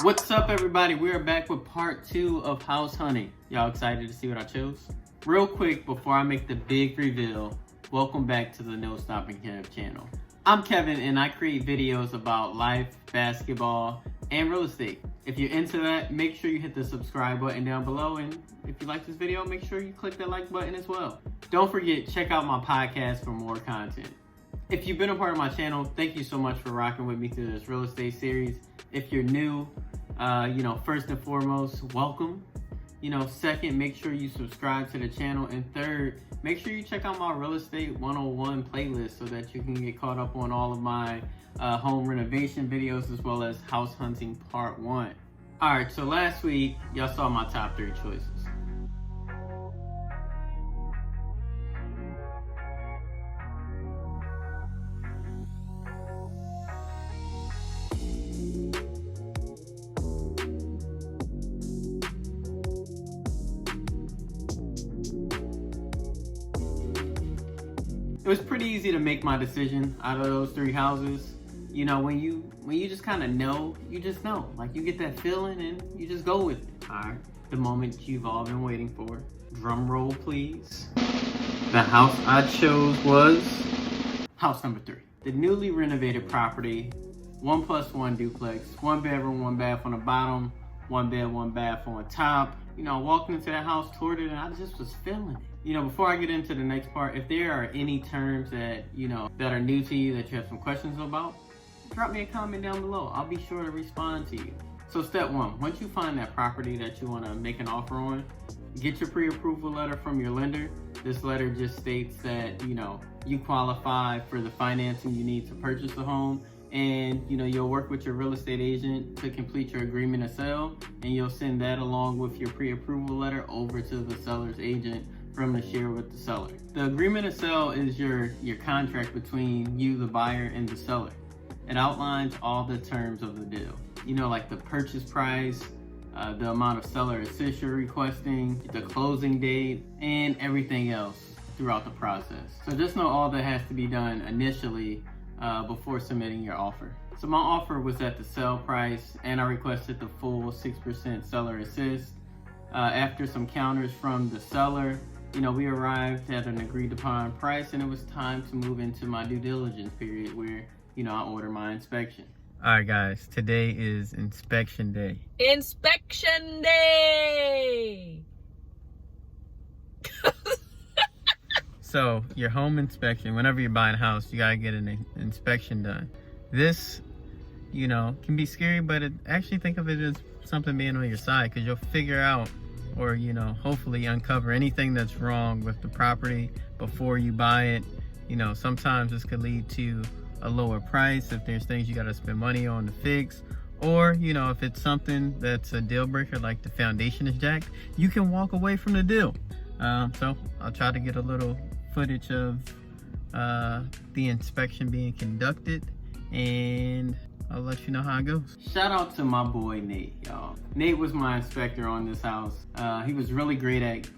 What's up, everybody? We are back with part 2 of house hunting. Y'all excited to see what I chose? Real quick, before I make the big reveal, welcome back to the NoStoppingKev channel. I'm Kevin and I create videos about life, basketball, and real estate. If you're into that, make sure you hit the subscribe button down below, and if you like this video, make sure you click that like button as well. Don't forget, check out my podcast for more content. If you've been a part of my channel, thank you so much for rocking with me through this real estate series. If you're new, first and foremost, welcome. Second, make sure you subscribe to the channel. And third, make sure you check out my Real Estate 101 playlist so that you can get caught up on all of my home renovation videos as well as house hunting part 1. All right, so last week, y'all saw my top 3 choices. It was pretty easy to make my decision out of those 3 houses. When you just kind of know, you just know. Like, you get that feeling and you just go with it. All right, the moment you've all been waiting for. Drum roll, please. The house I chose was house number 3. The newly renovated property, 1+1 duplex, 1 bedroom, 1 bath on the bottom, 1 bed, 1 bath on top. I walked into the house, toured it, and I just was feeling it. Before I get into the next part, if there are any terms that, that are new to you that you have some questions about, drop me a comment down below. I'll be sure to respond to you. So step 1, once you find that property that you want to make an offer on, get your pre-approval letter from your lender. This letter just states that, you qualify for the financing you need to purchase the home. And you'll work with your real estate agent to complete your agreement to sell, and you'll send that along with your pre-approval letter over to the seller's agent from the share with the seller. The agreement to sell is your contract between you, the buyer, and the seller. It outlines all the terms of the deal. Like the purchase price, the amount of seller assist you're requesting, the closing date, and everything else throughout the process. So just know all that has to be done initially before submitting your offer. So my offer was at the sale price, and I requested the full 6% seller assist. After some counters from the seller, we arrived at an agreed upon price, and it was time to move into my due diligence period where, I order my inspection. All right, guys, today is inspection day. Inspection day! So your home inspection, whenever you're buying a house, you gotta get an inspection done. This, can be scary, but actually think of it as something being on your side, because you'll figure out or, hopefully uncover anything that's wrong with the property before you buy it. Sometimes this could lead to a lower price if there's things you gotta spend money on to fix. Or, if it's something that's a deal breaker, like the foundation is jacked, you can walk away from the deal. So I'll try to get a little footage of the inspection being conducted, and I'll let you know how it goes. Shout out to my boy Nate, y'all. Nate was my inspector on this house. He was really great at,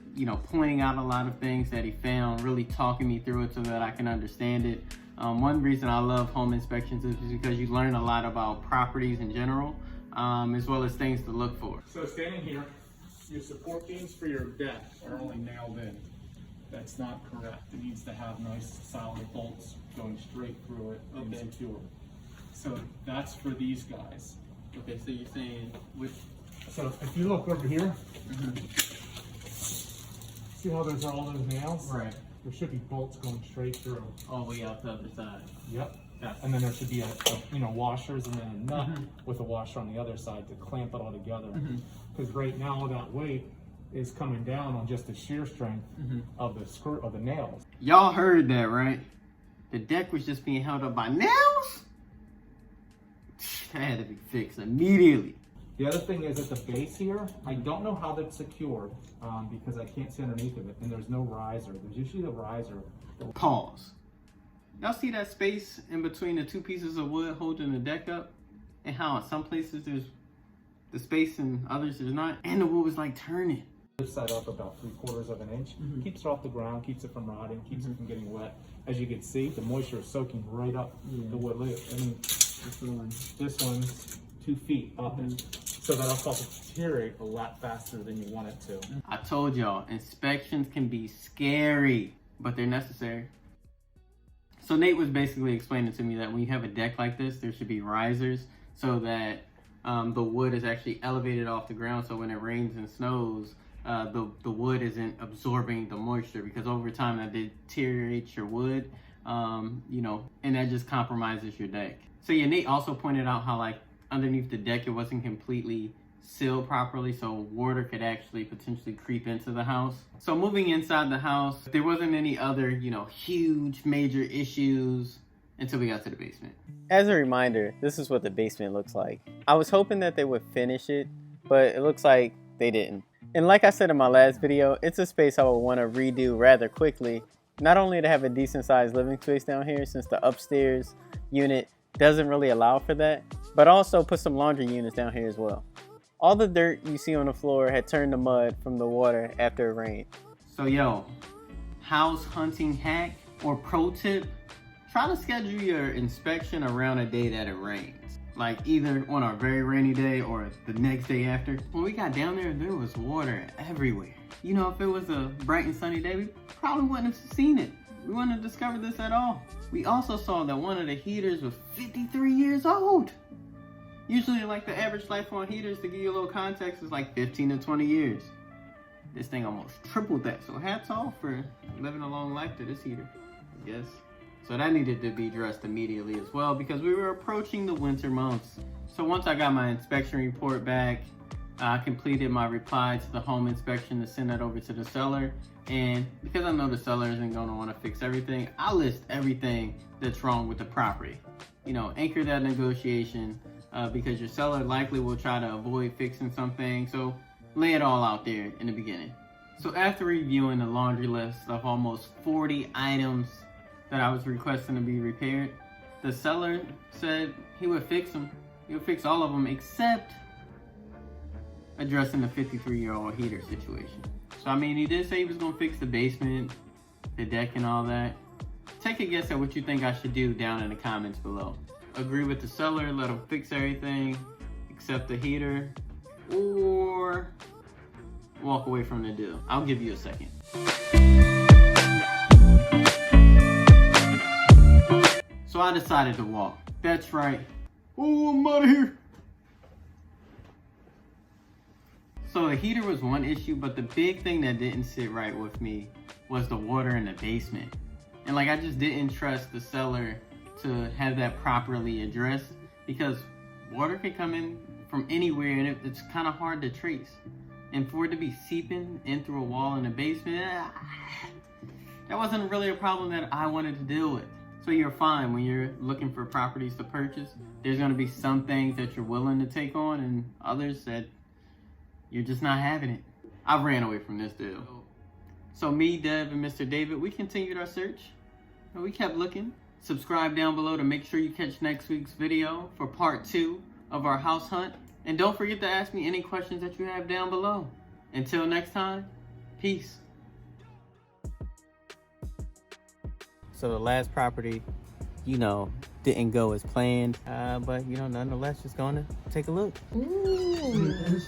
pointing out a lot of things that he found, really talking me through it so that I can understand it. One reason I love home inspections is because you learn a lot about properties in general, as well as things to look for. So standing here, your support beams for your deck are only nailed in. That's not correct. It needs to have nice solid bolts going straight through it and secure. So that's for these guys. Okay, so you're saying which? So if you look over here, see how there's all those nails? Right. There should be bolts going straight through. All the way out the other side. Yep. Gotcha. And then there should be washers and then a nut with a washer on the other side to clamp it all together. Because right now that weight is coming down on just the shear strength of the skirt of the nails. Y'all heard that, right? The deck was just being held up by nails? That had to be fixed immediately. The other thing is at the base here, I don't know how that's secured because I can't see underneath of it, and there's no riser. There's usually the riser. Pause. Y'all see that space in between the 2 pieces of wood holding the deck up? And how in some places there's the space and others there's not? And the wood was like turning. This side up about 3/4 of an inch. Keeps it off the ground, keeps it from rotting, keeps it from getting wet. As you can see, the moisture is soaking right up the wood lip. I mean, this one's 2 feet up it. So that'll cause it to deteriorate a lot faster than you want it to. I told y'all, inspections can be scary, but they're necessary. So Nate was basically explaining to me that when you have a deck like this, there should be risers so that the wood is actually elevated off the ground. So when it rains and snows, the wood isn't absorbing the moisture, because over time that deteriorates your wood, you know, and that just compromises your deck. So yeah, Nate also pointed out how like underneath the deck, it wasn't completely sealed properly, so water could actually potentially creep into the house. So moving inside the house, there wasn't any other, you know, huge major issues until we got to the basement. As a reminder, this is what the basement looks like. I was hoping that they would finish it, but it looks like they didn't. And like I said in my last video, it's a space I would want to redo rather quickly, not only to have a decent sized living space down here since the upstairs unit doesn't really allow for that, but also put some laundry units down here as well. All the dirt you see on the floor had turned to mud from the water after it rained. So yo, house hunting hack or pro tip, try to schedule your inspection around a day that it rains. Like either on a very rainy day or the next day after. When we got down there was water everywhere. You know, if it was a bright and sunny day, we probably wouldn't have seen it. We wouldn't have discovered this at all. We also saw that one of the heaters was 53 years old. Usually like the average life on heaters, to give you a little context, is like 15 to 20 years. This thing almost tripled that. So hats off for living a long life to this heater, I guess. So that needed to be addressed immediately as well, because we were approaching the winter months. So once I got my inspection report back, I completed my reply to the home inspection to send that over to the seller. And because I know the seller isn't going to want to fix everything, I'll list everything that's wrong with the property. You know, anchor that negotiation, because your seller likely will try to avoid fixing something. So lay it all out there in the beginning. So after reviewing the laundry list of almost 40 items that I was requesting to be repaired, the seller said he would fix them. He would fix all of them except addressing the 53-year-old heater situation. So I mean, he did say he was gonna fix the basement, the deck and all that. Take a guess at what you think I should do down in the comments below. Agree with the seller, let him fix everything except the heater, or walk away from the deal. I'll give you a second. So I decided to walk. That's right. Oh, I'm out of here. So the heater was one issue, but the big thing that didn't sit right with me was the water in the basement. And like, I just didn't trust the seller to have that properly addressed, because water can come in from anywhere and it's kind of hard to trace. And for it to be seeping in through a wall in the basement, that wasn't really a problem that I wanted to deal with. So you're fine when you're looking for properties to purchase. There's gonna be some things that you're willing to take on and others that you're just not having it. I ran away from this deal. So me, Dev, and Mr. David, we continued our search. And we kept looking. Subscribe down below to make sure you catch next week's video for part 2 of our house hunt. And don't forget to ask me any questions that you have down below. Until next time, peace. So the last property, you know, didn't go as planned, but you know, nonetheless, just gonna take a look. Ooh.